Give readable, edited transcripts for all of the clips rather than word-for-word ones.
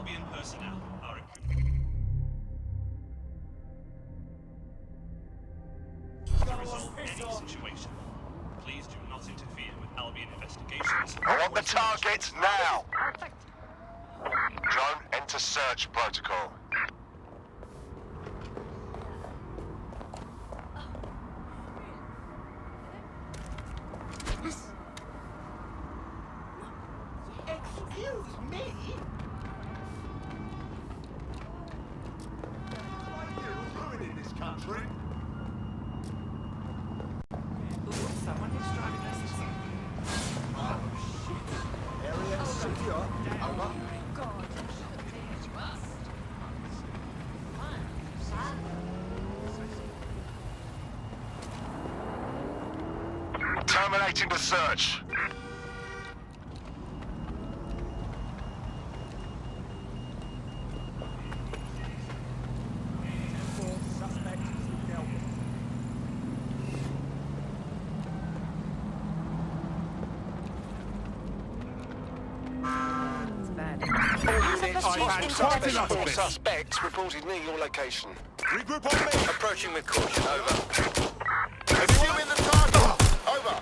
Albion personnel are to resolve any situation. Please do not interfere with Albion investigations. I want the targets now! Drone, enter search protocol. Excuse me? Ruining this country. Someone is driving us. Oh, shit. Area secure. Over. Terminating the search. Four suspects reported near your location. Regroup on me! Approaching with caution, over. Assuming the target! Over!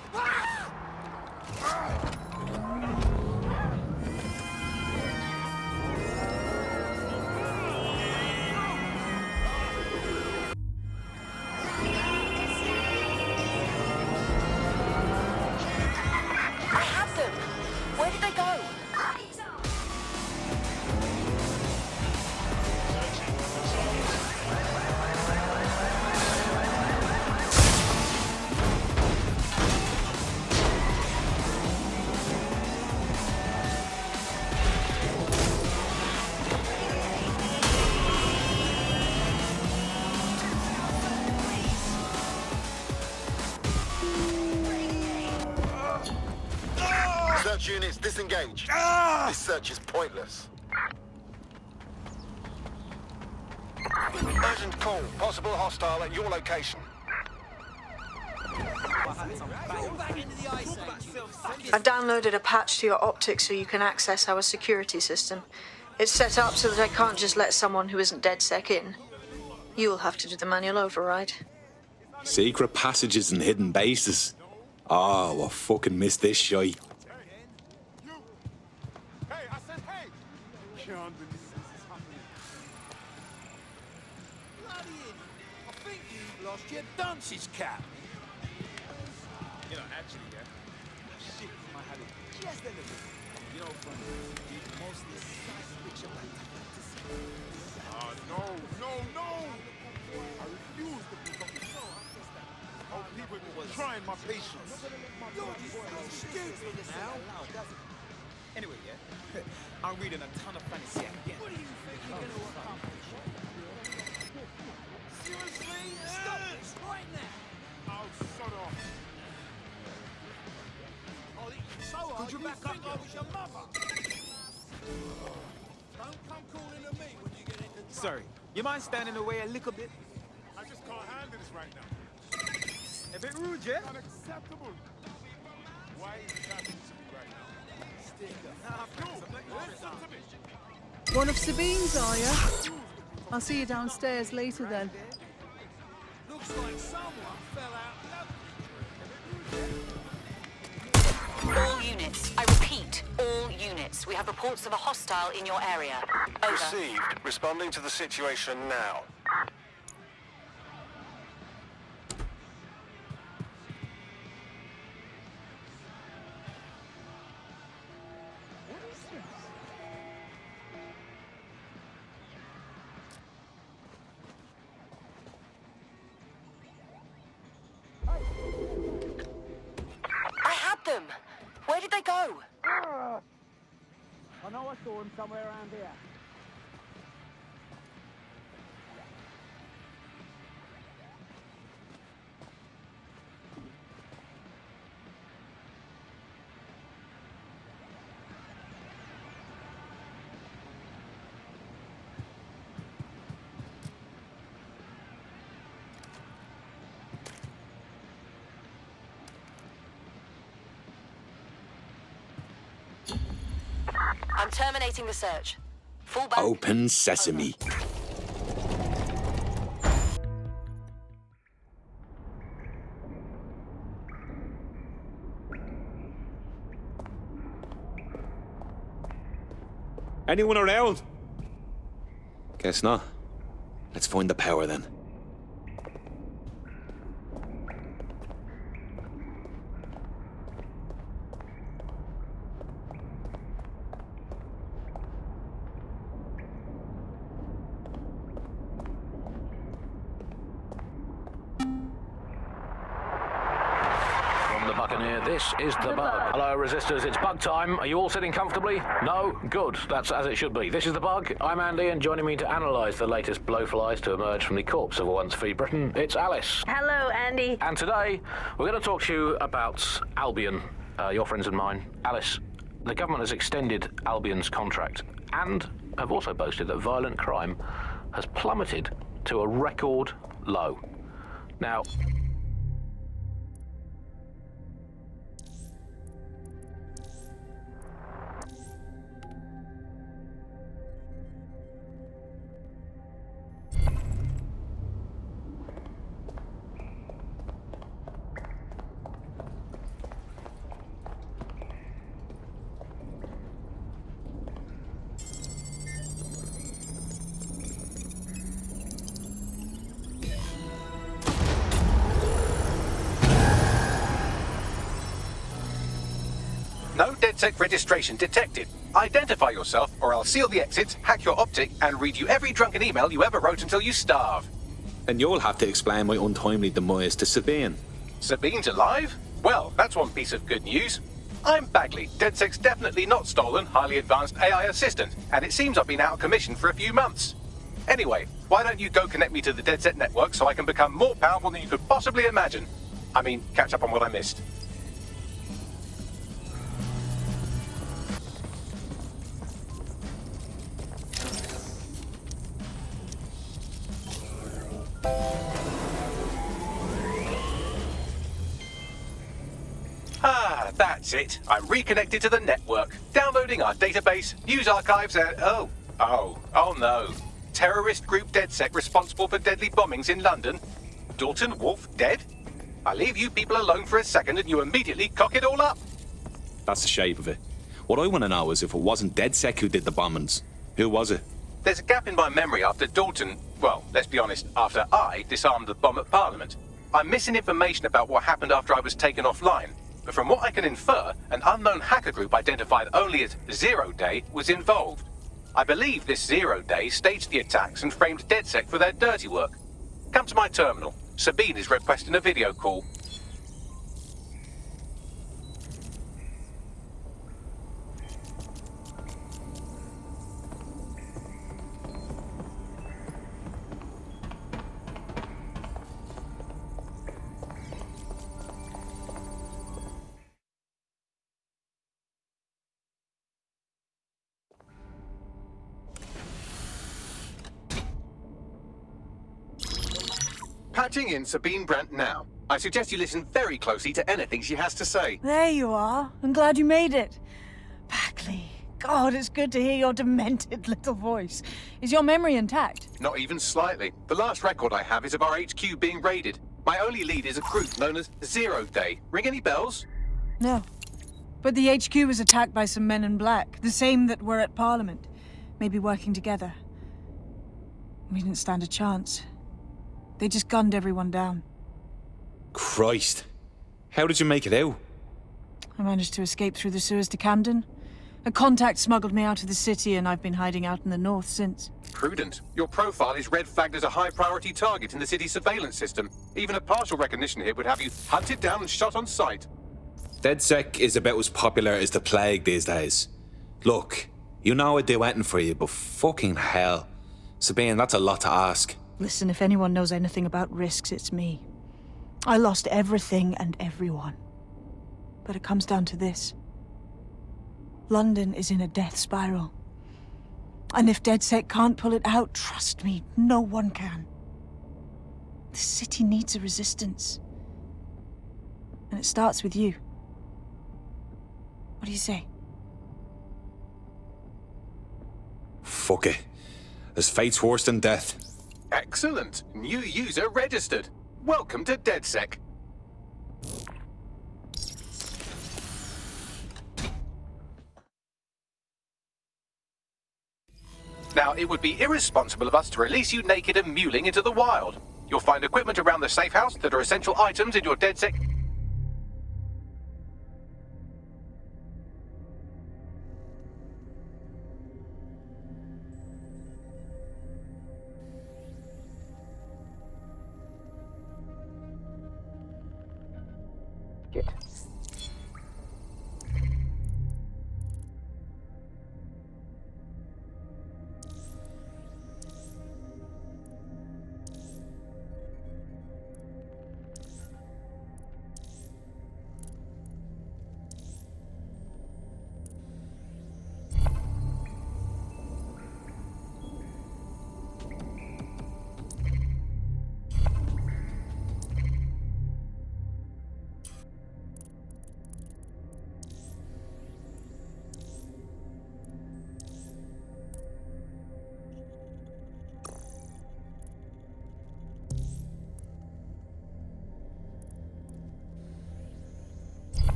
I have them! Where did they go? Search units disengage. This search is pointless. Urgent call. Possible hostile at your location. I've downloaded a patch to your optics so you can access our security system. It's set up so that I can't just let someone who isn't DedSec in. You'll have to do the manual override. Secret passages and hidden bases. Oh, I fucking missed this shite. Hey, I said hey! Can't believe this is happening. Bloody idiot. I think you lost your dunce's cap. You know, actually, yeah. Shit, I had it just a little. You know, from the mostly science fiction like fantasy. No, no, no! I refuse to be Oh, people were trying my patience. You're just stupid now. Anyway, yeah. I'm reading a ton of fantasy again. What do you think you're going to accomplish? Seriously? Stop this right now. Oh, shut off. Could you back up? I was your mother. Don't come calling to me when you get into trouble. Sorry, you mind standing away a little bit? I just can't handle this right now. A bit rude, yeah? Unacceptable. Why are you talking to me right now? Listen to me. One of Sabine's, are you? I'll see you downstairs later then. Looks like someone fell out. All units. I repeat, all units. We have reports of a hostile in your area. Over. Received. Responding to the situation now. I had them! Where did they go? I know I saw him somewhere around here. I'm terminating the search. Fall back. Open sesame. Anyone around? Guess not. Let's find the power then. From the Buccaneer, this is the Bug. Hello, Resistors, it's Bug time. Are you all sitting comfortably? No? Good. That's as it should be. This is the Bug. I'm Andy, and joining me to analyse the latest blowflies to emerge from the corpse of a once free Britain, it's Alice. Hello, Andy. And today, we're going to talk to you about Albion, your friends and mine. Alice, the government has extended Albion's contract and have also boasted that violent crime has plummeted to a record low. Now, No DedSec registration detected. Identify yourself, or I'll seal the exits, hack your optic, and read you every drunken email you ever wrote until you starve. And you'll have to explain my untimely demise to Sabine. Sabine's alive? Well, that's one piece of good news. I'm Bagley, DedSec's definitely not stolen, highly advanced AI assistant, and it seems I've been out of commission for a few months. Anyway, why don't you go connect me to the DedSec network so I can become more powerful than you could possibly imagine? I mean, catch up on what I missed. Ah, that's it. I'm reconnected to the network, downloading our database, news archives, and oh no. Terrorist group DedSec responsible for deadly bombings in London. Dalton Wolf dead? I leave you people alone for a second and you immediately cock it all up. That's the shape of it. What I want to know is if it wasn't DedSec who did the bombings, who was it? There's a gap in my memory after Dalton, well, let's be honest, after I disarmed the bomb at Parliament. I'm missing information about what happened after I was taken offline. But from what I can infer, an unknown hacker group identified only as Zero Day was involved. I believe this Zero Day staged the attacks and framed DedSec for their dirty work. Come to my terminal. Sabine is requesting a video call. Patching in Sabine Brandt now. I suggest you listen very closely to anything she has to say. There you are. I'm glad you made it. Bagley. God, it's good to hear your demented little voice. Is your memory intact? Not even slightly. The last record I have is of our HQ being raided. My only lead is a group known as Zero Day. Ring any bells? No. But the HQ was attacked by some men in black, the same that were at Parliament. Maybe working together. We didn't stand a chance. They just gunned everyone down. Christ. How did you make it out? I managed to escape through the sewers to Camden. A contact smuggled me out of the city, and I've been hiding out in the north since. Prudent. Your profile is red flagged as a high-priority target in the city's surveillance system. Even a partial recognition hit would have you hunted down and shot on sight. DedSec is about as popular as the plague these days. Look, you know I'd do anything for you, but fucking hell. Sabine, that's a lot to ask. Listen, if anyone knows anything about risks, it's me. I lost everything and everyone. But it comes down to this. London is in a death spiral. And if DedSec can't pull it out, trust me, no one can. The city needs a resistance. And it starts with you. What do you say? fuck it. There's fate's worse than death. Excellent. New user registered. Welcome to DedSec. Now, it would be irresponsible of us to release you naked and mewling into the wild. You'll find equipment around the safe house that are essential items in your DedSec.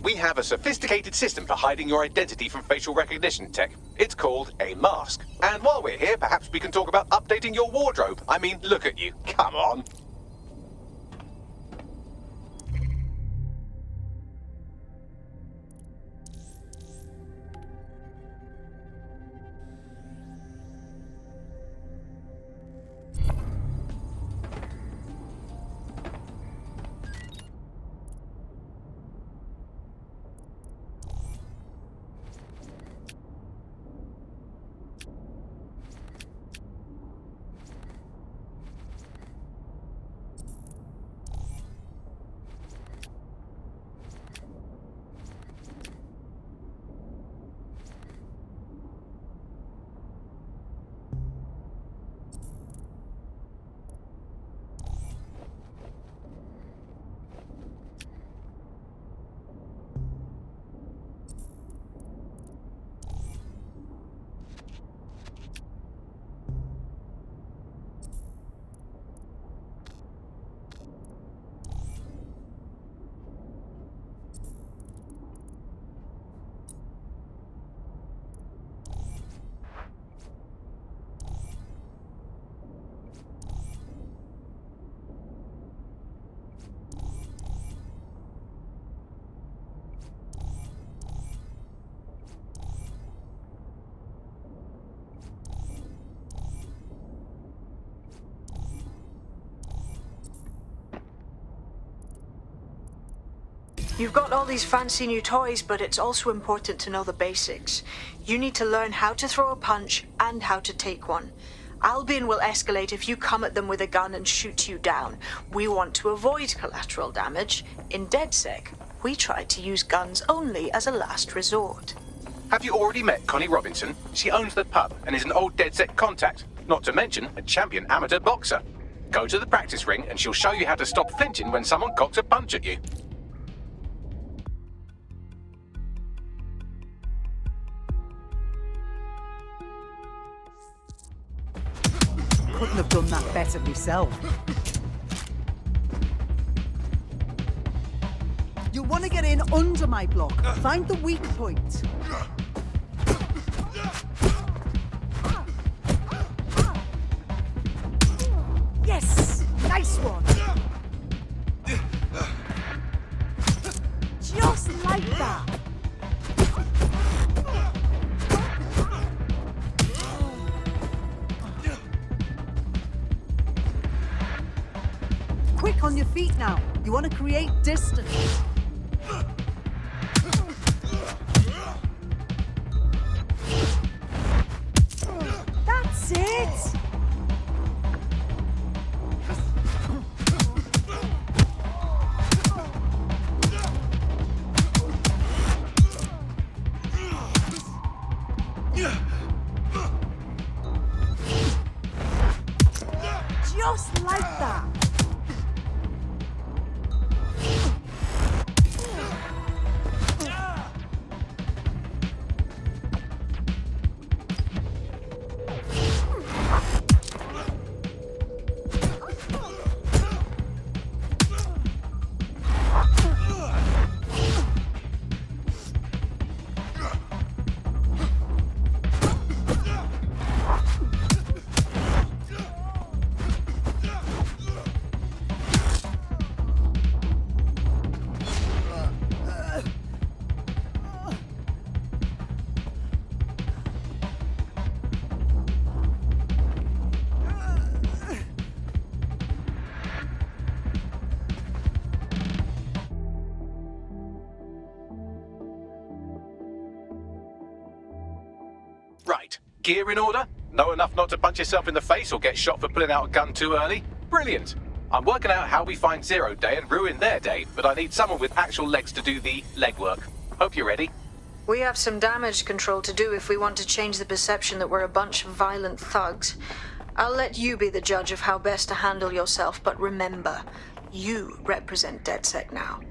We have a sophisticated system for hiding your identity from facial recognition tech. It's called a mask. And while we're here, perhaps we can talk about updating your wardrobe. I mean, look at you. Come on. You've got all these fancy new toys, but it's also important to know the basics. You need to learn how to throw a punch and how to take one. Albion will escalate if you come at them with a gun and shoot you down. We want to avoid collateral damage. In DedSec, we try to use guns only as a last resort. Have you already met Connie Robinson? She owns the pub and is an old DedSec contact, not to mention a champion amateur boxer. Go to the practice ring and she'll show you how to stop flinching when someone cocks a punch at you. Couldn't have done that better myself. You'll want to get in under my block. Find the weak point. Yes! Nice one! Just like that! Quick on your feet now. You want to create distance. That's it! Just like that. Right. Gear in order? Know enough not to punch yourself in the face or get shot for pulling out a gun too early? Brilliant. I'm working out how we find Zero Day and ruin their day, but I need someone with actual legs to do the legwork. Hope you're ready. We have some damage control to do if we want to change the perception that we're a bunch of violent thugs. I'll let you be the judge of how best to handle yourself, but remember, you represent DedSec now.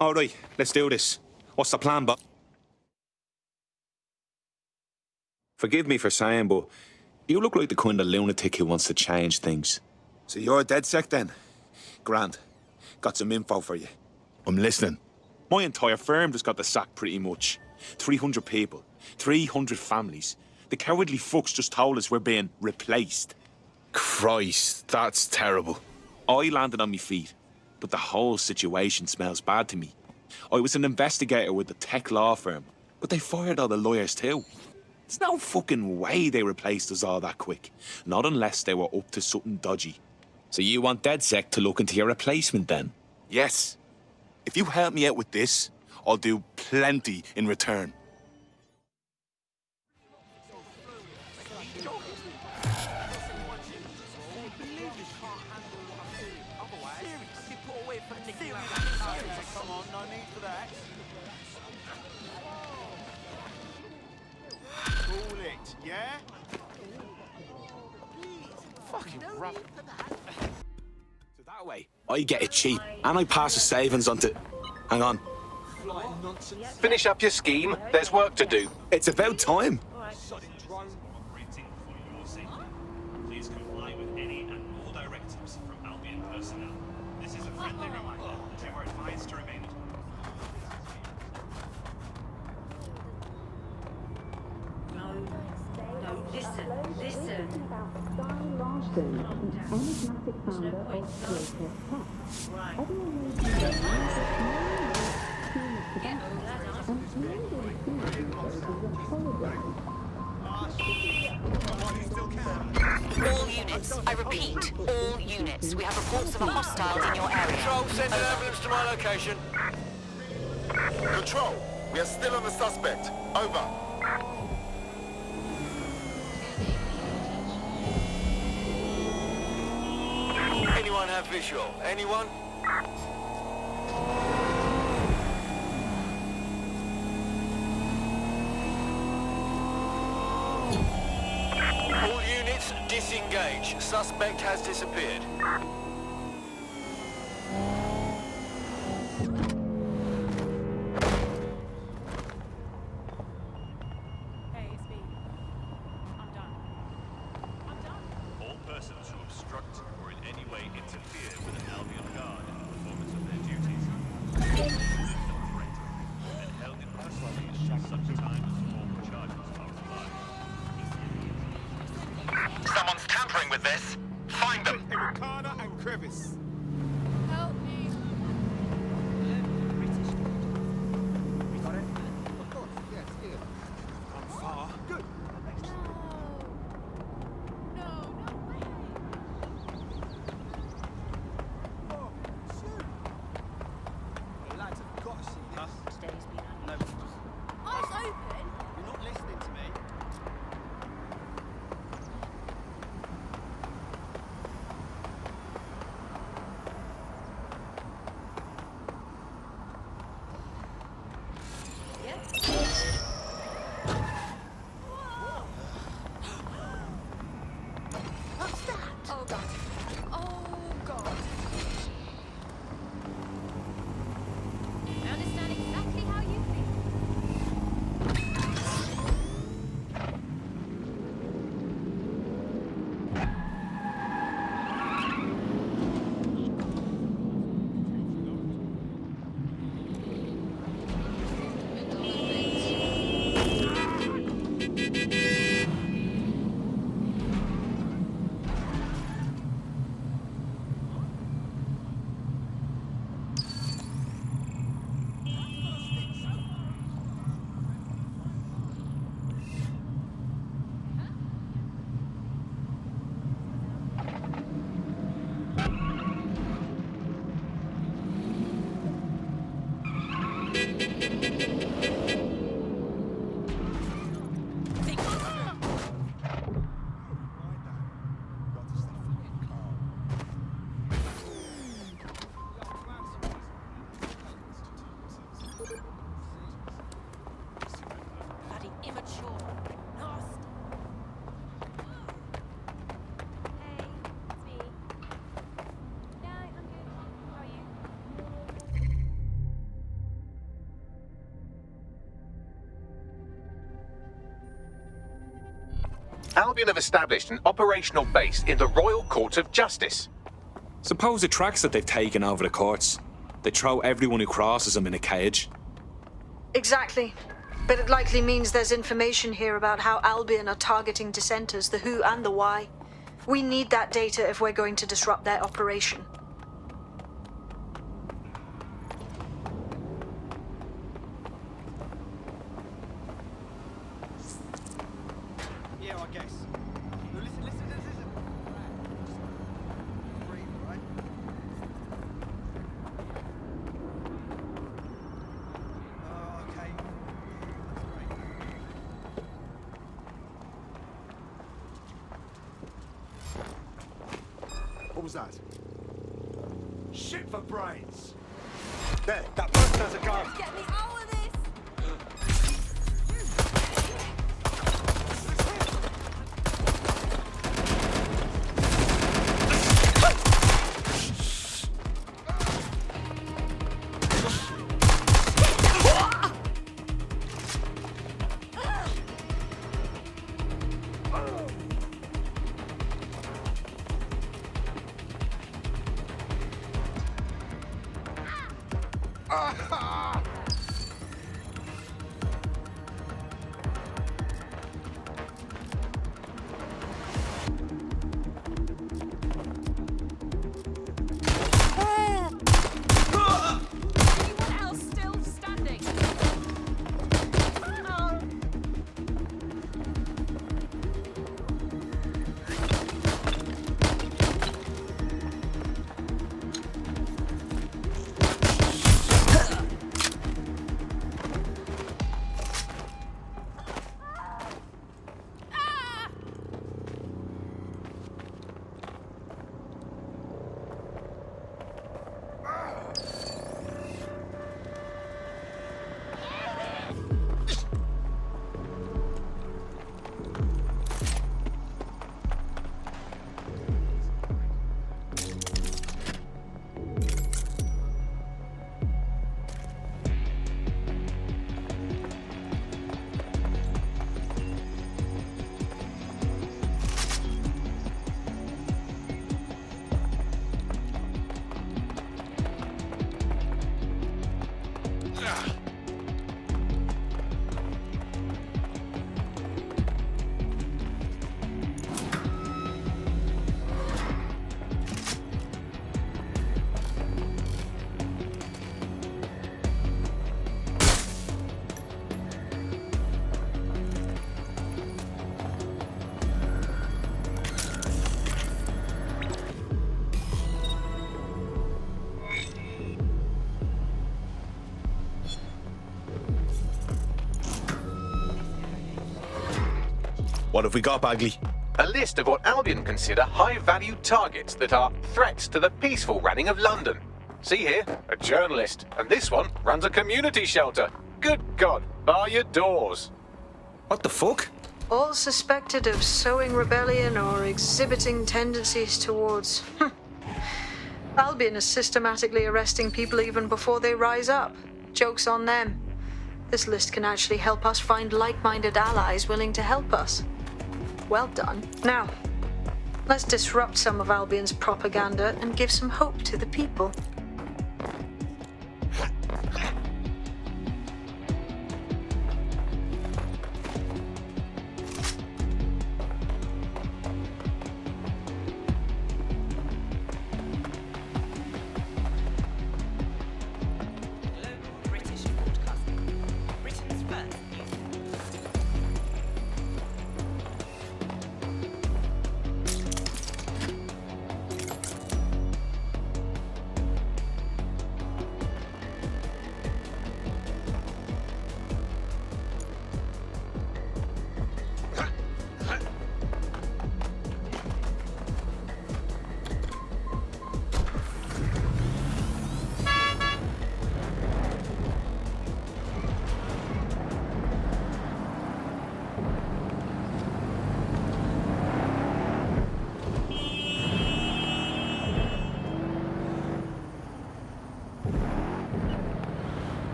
All right, let's do this. What's the plan, Bob? Forgive me for saying, but you look like the kind of lunatic who wants to change things. So you're a DedSec then? Grand. Got some info for you. I'm listening. My entire firm just got the sack pretty much. 300 people, 300 families. The cowardly fucks just told us we're being replaced. Christ, that's terrible. I landed on my feet, but the whole situation smells bad to me. I was an investigator with the tech law firm, but they fired all the lawyers too. There's no fucking way they replaced us all that quick. Not unless they were up to something dodgy. So you want DedSec to look into your replacement then? Yes. If you help me out with this, I'll do plenty in return. Come on, no need for that. Cool it, yeah? Fucking rubber. So that way, I get it cheap, and I pass the savings on to... Hang on. Finish up your scheme. There's work to do. It's about time. Operating for your safety. Please comply with any and all directives from Albion personnel. This is a friendly reminder that you are advised to remain at home. No, listen. All units. I repeat, all units. We have reports of a hostile in your area. Control, send an ambulance to my location. Control, we are still on the suspect. Over. Anyone have visual? Anyone? All units, disengage. Suspect has disappeared. All persons who obstruct or in any way interfere with an Albion guard in the performance of their duties will be considered a threat and held in custody until such time as formal charges are applied. Someone's tampering with this. Find them. Ricardo and Crevice. Help me. We got it? Of course, yes, here. I'm far. Good. No, no way. Oh, shoot. The lads have got to see this. No. Eyes open. You're not listening to me. Albion have established an operational base in the Royal Court of Justice. Suppose it tracks that they've taken over the courts. They throw everyone who crosses them in a cage. Exactly. But it likely means there's information here about how Albion are targeting dissenters, the who and the why. We need that data if we're going to disrupt their operation. Yeah, I guess. No, listen. Breathe, right? Okay. That's great. What was that? Shit for brains! There, that person has a gun. Get me out of this! Anyone else still standing? What have we got, Bagley? A list of what Albion consider high-value targets that are threats to the peaceful running of London. See here, a journalist, and this one runs a community shelter. Good God, bar your doors. What the fuck? All suspected of sowing rebellion or exhibiting tendencies towards... Albion is systematically arresting people even before they rise up. Joke's on them. This list can actually help us find like-minded allies willing to help us. Well done. Now, let's disrupt some of Albion's propaganda and give some hope to the people.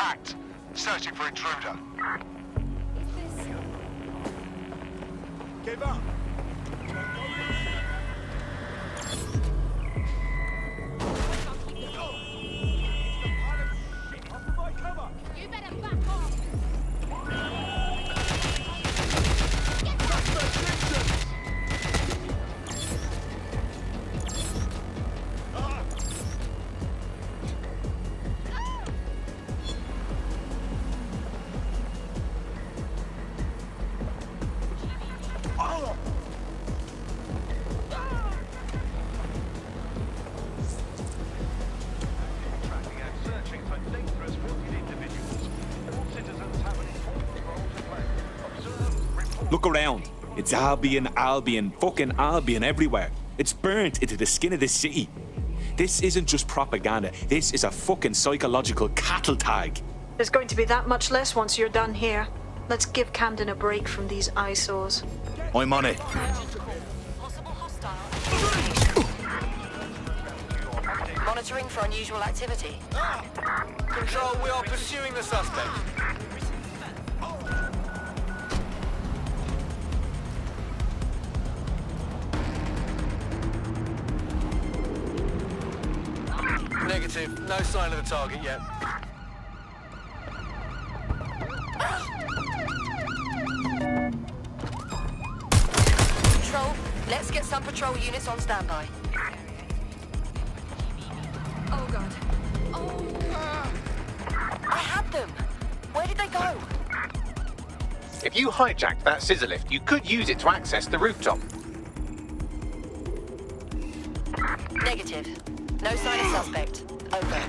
Act. Searching for intruder. Give up. You better back off. Tracking and searching for dangerous wanted individuals. All citizens have an important role to play. Observe, report. Look around. It's Albion, Albion, fucking Albion everywhere. It's burnt into the skin of this city. This isn't just propaganda. This is a fucking psychological cattle tag. There's going to be that much less once you're done here. Let's give Camden a break from these eyesores. I'm on it. Possible hostile. Monitoring for unusual activity. Control, we are pursuing the suspect. Negative. No sign of the target yet. Control, let's get some patrol units on standby. Oh god. Oh. I had them. Where did they go? If you hijacked that scissor lift, you could use it to access the rooftop. Negative. No sign of suspect. Over.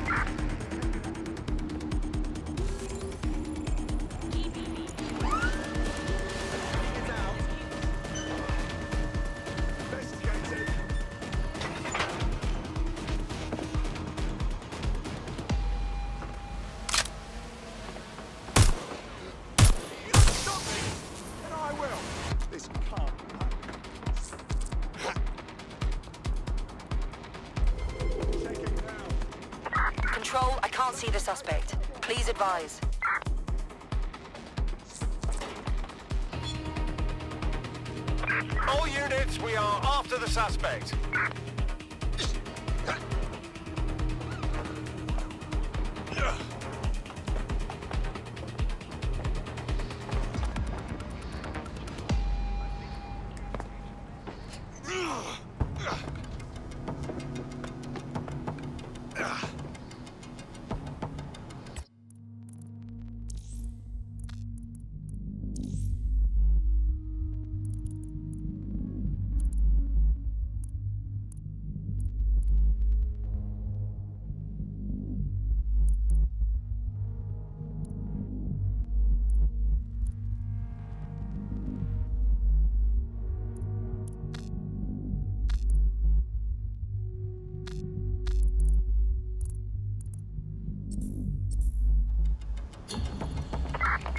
Control, I can't see the suspect. Please advise. All units, we are after the suspect.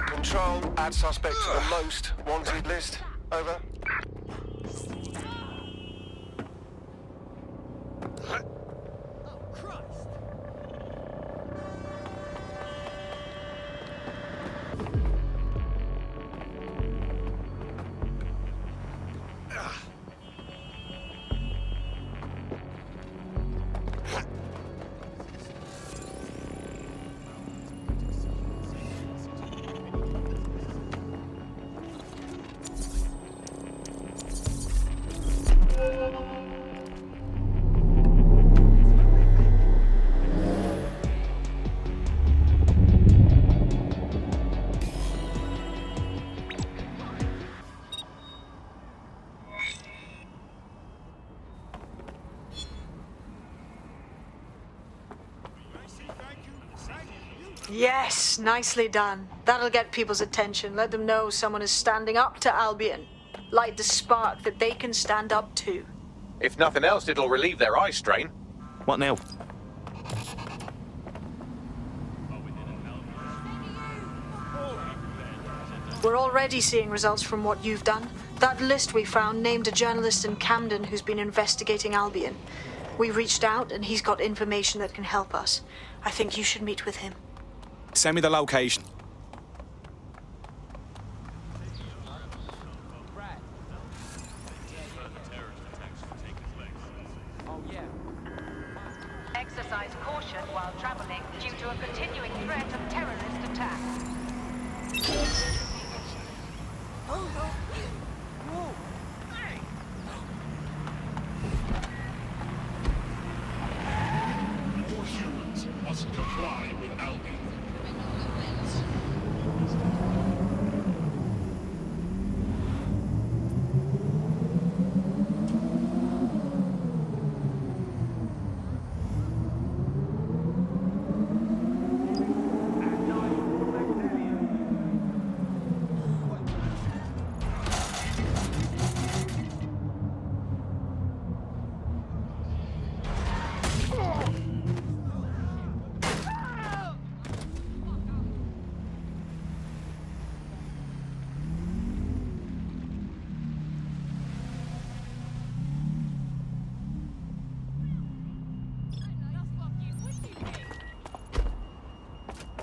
Control, add suspect to the most wanted list. Over. Yes, nicely done. That'll get people's attention. Let them know someone is standing up to Albion. Light the spark that they can stand up to. If nothing else, it'll relieve their eye strain. What now? We're already seeing results from what you've done. That list we found named a journalist in Camden who's been investigating Albion. We reached out and he's got information that can help us. I think you should meet with him. Send me the location. Exercise caution while traveling due to a continuing threat of terrorist attack. All humans must comply with Albion.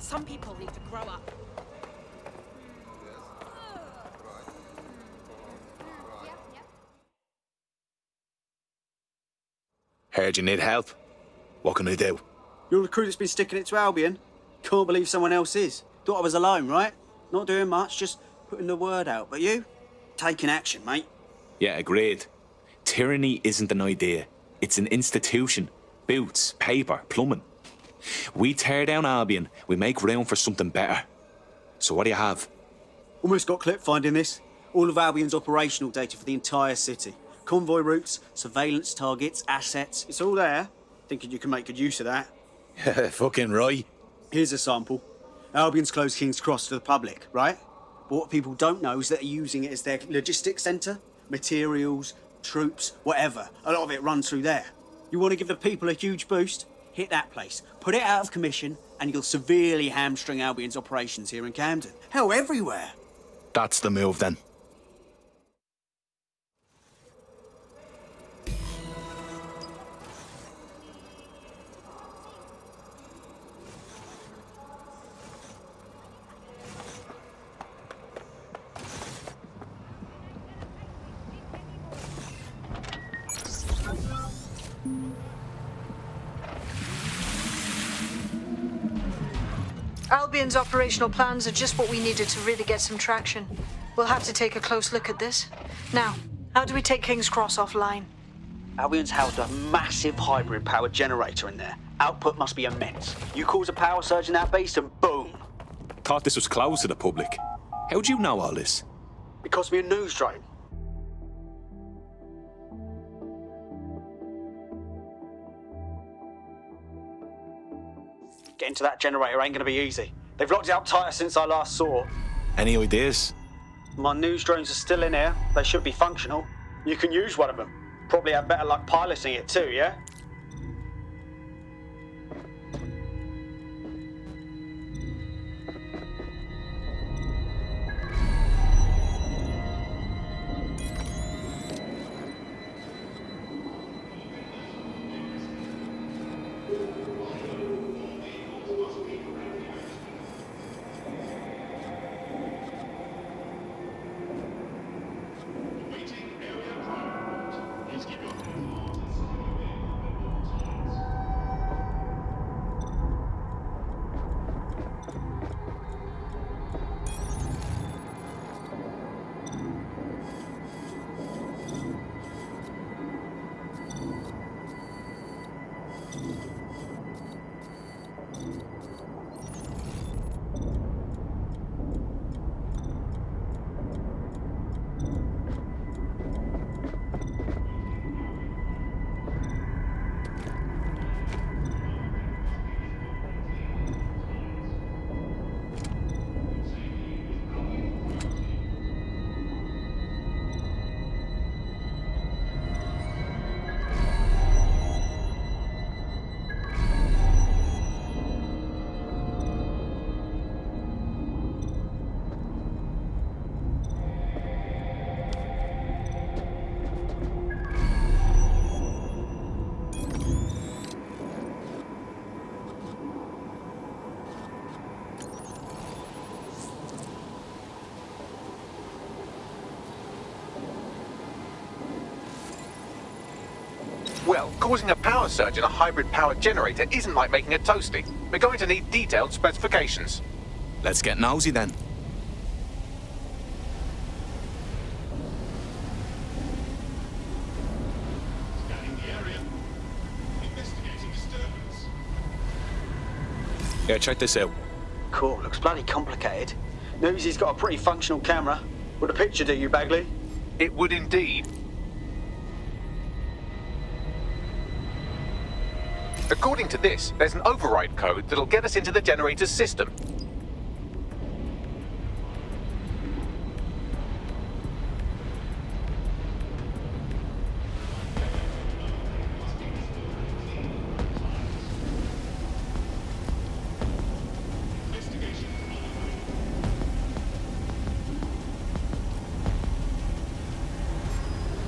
Some people need to grow up. Heard you need help. What can I do? You're the crew that's been sticking it to Albion? Can't believe someone else is. Thought I was alone, right? Not doing much, just putting the word out. But you? Taking action, mate. Yeah, agreed. Tyranny isn't an idea. It's an institution. Boots, paper, plumbing. We tear down Albion, we make room for something better. So what do you have? Almost got clip finding this. All of Albion's operational data for the entire city. Convoy routes, surveillance targets, assets. It's all there. Thinking you can make good use of that. Fucking right. Here's a sample. Albion's closed King's Cross to the public, right? But what people don't know is that they're using it as their logistics centre. Materials, troops, whatever. A lot of it runs through there. You want to give the people a huge boost? Hit that place, put it out of commission, and you'll severely hamstring Albion's operations here in Camden. Hell, everywhere. That's the move then. Albion's operational plans are just what we needed to really get some traction. We'll have to take a close look at this. Now, how do we take King's Cross offline? Albion's housed a massive hybrid power generator in there. Output must be immense. You cause a power surge in that base and boom. Thought this was closed to the public. How'd you know all this? It cost me a news drone. Getting to that generator ain't gonna be easy. They've locked it up tighter since I last saw. Any ideas? My news drones are still in here. They should be functional. You can use one of them. Probably have better luck piloting it too, yeah? Well, causing a power surge in a hybrid powered generator isn't like making a toasty. We're going to need detailed specifications. Let's get nosy then. Scanning the area. Investigating disturbance. Yeah, check this out. Cool, looks bloody complicated. News he's got a pretty functional camera. Would a picture do you, Bagley? It would indeed. According to this, there's an override code that'll get us into the generator's system.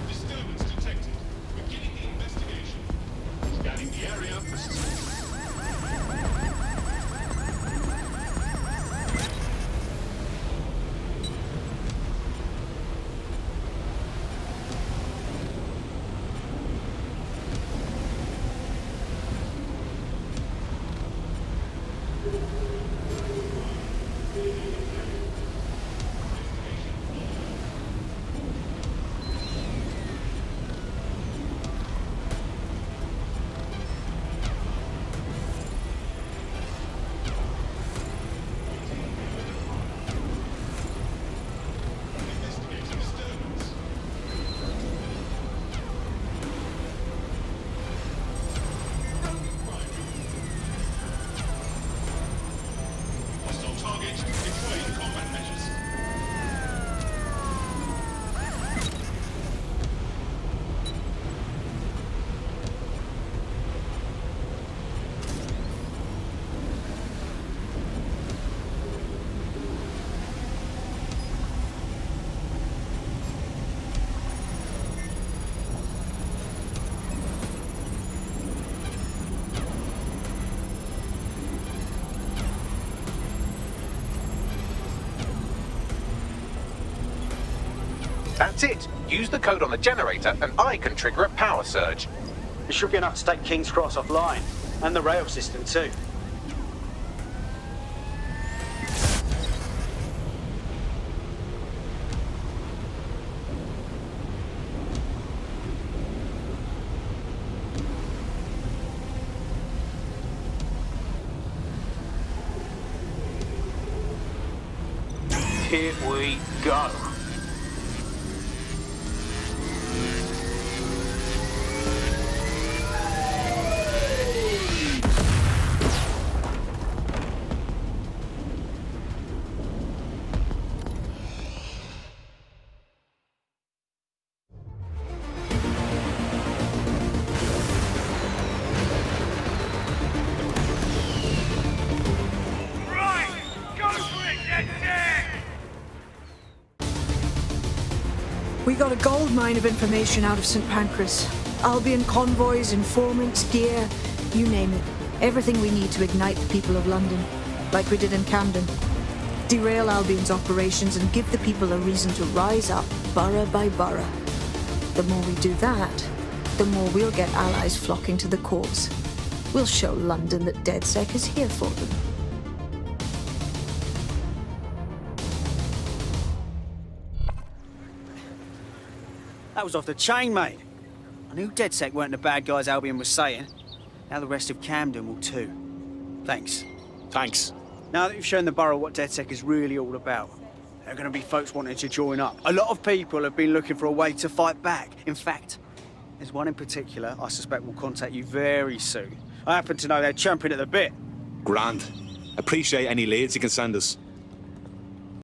Disturbance detected. Beginning the investigation. Scanning the area. Hostile target. Deploying combat measures. That's it. Use the code on the generator and I can trigger a power surge. It should be enough to take King's Cross offline. And the rail system too. Here we go. We got a gold mine of information out of St. Pancras. Albion convoys, informants, gear, you name it. Everything we need to ignite the people of London, like we did in Camden. Derail Albion's operations and give the people a reason to rise up, borough by borough. The more we do that, the more we'll get allies flocking to the cause. We'll show London that DedSec is here for them. That was off the chain, mate. I knew DedSec weren't the bad guys Albion was saying. Now the rest of Camden will too. Thanks. Thanks. Now that you've shown the borough what DedSec is really all about, there are going to be folks wanting to join up. A lot of people have been looking for a way to fight back. In fact, there's one in particular I suspect will contact you very soon. I happen to know they're champing at the bit. Grand. Appreciate any leads you can send us.